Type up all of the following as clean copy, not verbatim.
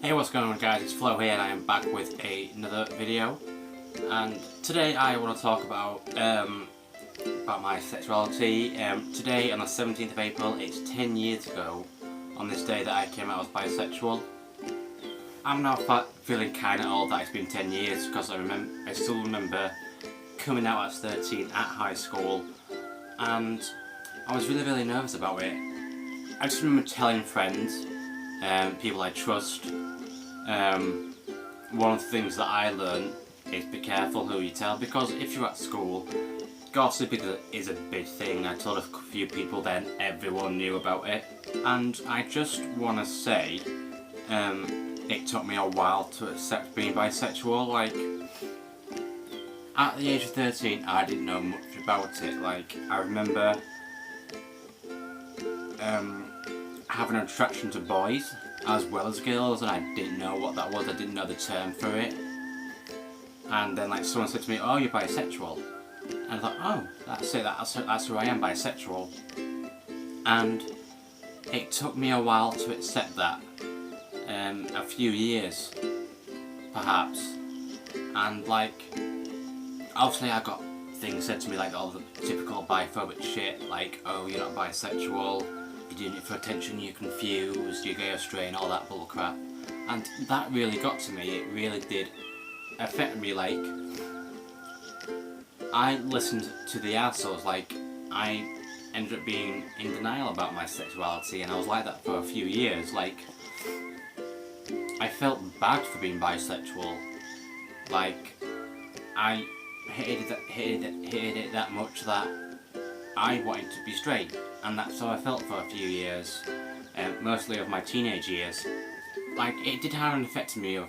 Hey, what's going on guys, it's Flo here and I am back with another video, and today I want to talk about my sexuality. Today on the 17th of April, it's 10 years ago on this day that I came out as bisexual. I'm now feeling kinda old that it's been 10 years because I still remember coming out at 13 at high school and I was really nervous about it. I just remember telling friends, people I trust. One of the things that I learned is be careful who you tell, because if you're at school, gossip is a big thing. I told a few people, then everyone knew about it, and I just want to say it took me a while to accept being bisexual. Like, at the age of 13 I didn't know much about it. Like, I remember having an attraction to boys as well as girls, and I didn't know what that was. I didn't know the term for it, and then like someone said to me, "Oh, you're bisexual," and I thought, "Oh, that's it. That's who I am, bisexual." And it took me a while to accept that, a few years, perhaps, and like obviously I got things said to me like all the typical biphobic shit, like, "Oh, you're not bisexual. You're doing it for attention, you're confused, you're gay or straight," and all that bullcrap. And that really got to me. It really did affect me. Like, I listened to the assholes. Like, I ended up being in denial about my sexuality, and I was like that for a few years. Like, I felt bad for being bisexual. Like, I hated it that much that I wanted to be straight, and that's how I felt for a few years, mostly of my teenage years. Like, it did have an effect on me of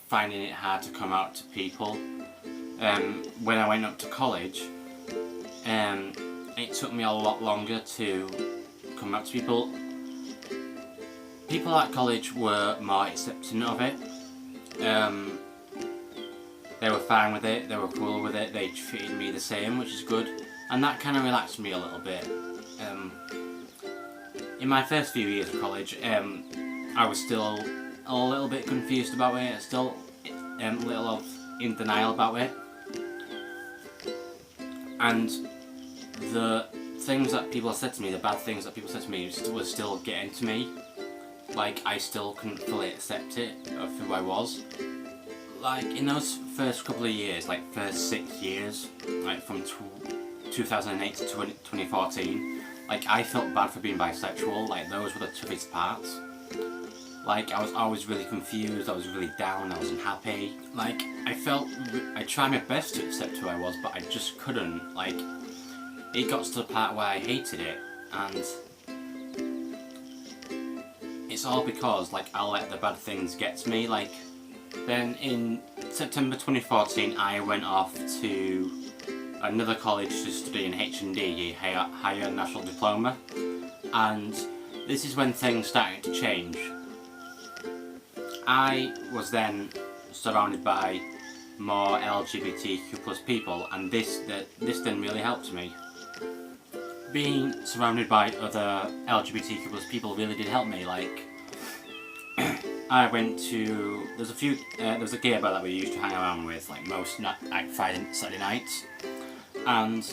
finding it hard to come out to people. When I went up to college, it took me a lot longer to come out to people. People at college were more accepting of it. They were fine with it, they were cool with it, they treated me the same, which is good. And that kind of relaxed me a little bit. In my first few years of college, I was still a little bit confused about it, still a little in denial about it. And the things that people said to me, the bad things that people said to me, was still getting to me. Like, I still couldn't fully accept it of who I was. Like, in those first couple of years, like first 6 years, like from 2008 to 2014, like, I felt bad for being bisexual. Like, those were the toughest parts. Like, I was always really confused, I was really down, I wasn't happy. Like, I tried my best to accept who I was, but I just couldn't. Like, it got to the part where I hated it, and it's all because, like, I let the bad things get to me. Like, then in September 2014, I went off to another college to study in H&D, Higher National Diploma, and this is when things started to change. I was then surrounded by more LGBTQ+ people, and this then really helped me. Being surrounded by other LGBTQ+ people really did help me. Like, I went to, there was a gay bar that we used to hang around with, like Friday, Saturday nights, and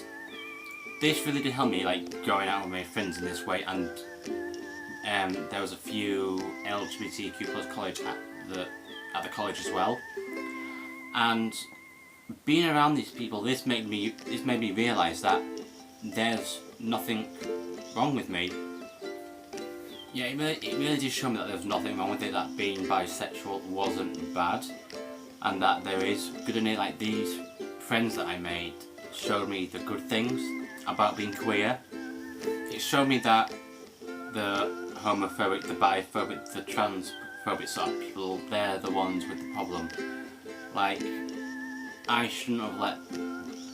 this really did help me, like, going out with my friends in this way. And there was a few LGBTQ+ college at the college as well, and being around these people, this made me realise that there's nothing wrong with me. Yeah, it really did show me that there was nothing wrong with it, that being bisexual wasn't bad, and that there is good in it. Like, these friends that I made showed me the good things about being queer. It showed me that the homophobic, the biphobic, the transphobic sort of people, they're the ones with the problem. Like, I shouldn't have let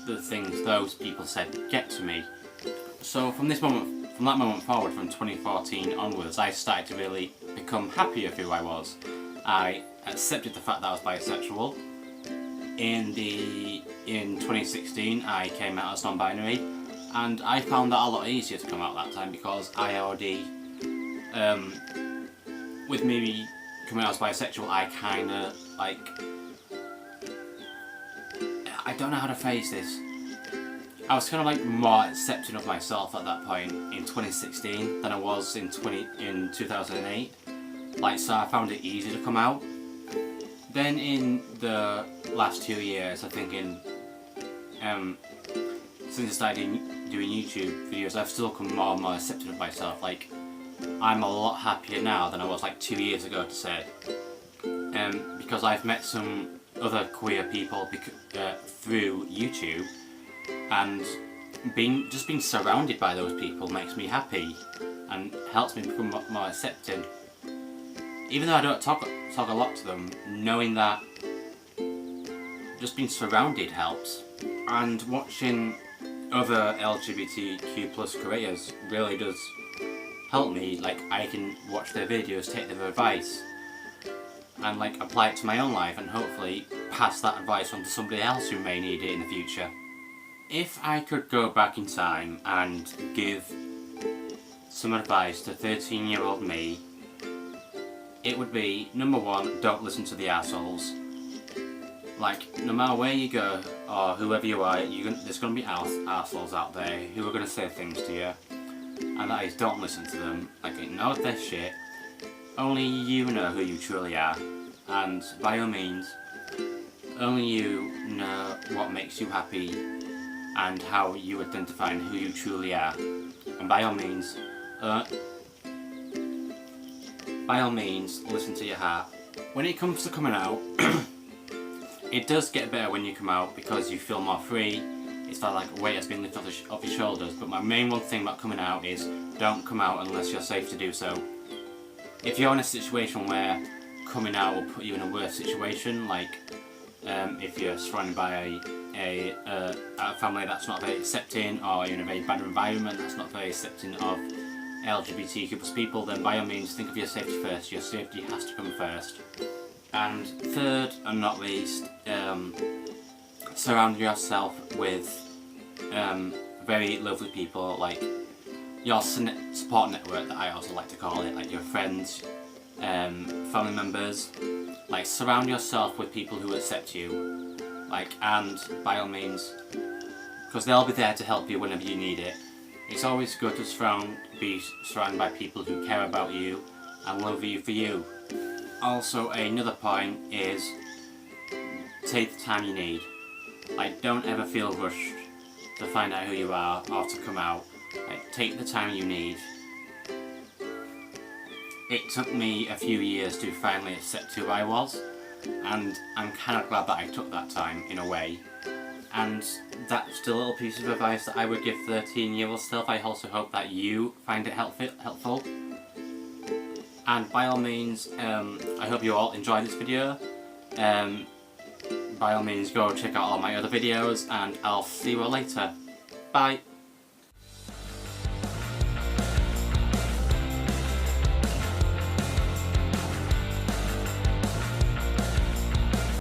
the things those people said get to me. So from that moment forward, from 2014 onwards, I started to really become happy of who I was. I accepted the fact that I was bisexual. In 2016, I came out as non-binary, and I found that a lot easier to come out that time because I already, with me coming out as bisexual, I kinda, like, I don't know how to phrase this. I was kind of like more accepting of myself at that point in 2016 than I was in 2008. Like, so I found it easy to come out. Then in the last 2 years, I think since I started doing YouTube videos, I've still become more and more accepting of myself. Like, I'm a lot happier now than I was like 2 years ago, to say. Because I've met some other queer people through YouTube, and being surrounded by those people makes me happy and helps me become more accepting. Even though I don't talk a lot to them, knowing that just being surrounded helps. And watching other LGBTQ plus creators really does help me. Like, I can watch their videos, take their advice, and like apply it to my own life, and hopefully pass that advice on to somebody else who may need it in the future. If I could go back in time and give some advice to 13-year-old me, it would be, number one, don't listen to the assholes. Like, no matter where you go, or whoever you are, there's going to be assholes out there who are going to say things to you. And that is, don't listen to them. Like, ignore their shit. Only you know who you truly are. And by all means, only you know what makes you happy and how you identify and who you truly are. And by all means, listen to your heart. When it comes to coming out, it does get better when you come out because you feel more free. It's like a weight has been lifted off your shoulders. But my main one thing about coming out is don't come out unless you're safe to do so. If you're in a situation where coming out will put you in a worse situation, like if you're surrounded by a family that's not very accepting, or you're in a very bad environment that's not very accepting of LGBTQ plus people, then by all means think of your safety first. Your safety has to come first. And third and not least, surround yourself with very lovely people, like your support network, that I also like to call it, like your friends, family members. Like, surround yourself with people who accept you, like, and by all means, because they'll be there to help you whenever you need it. It's always good to be surrounded by people who care about you and love you for you. Also, another point is take the time you need. Like, don't ever feel rushed to find out who you are or to come out. Like, take the time you need. It took me a few years to finally accept who I was, and I'm kind of glad that I took that time in a way. And that's the little piece of advice that I would give 13-year-old self. I also hope that you find it helpful. And by all means, I hope you all enjoyed this video. By all means, go check out all my other videos, and I'll see you all later. Bye!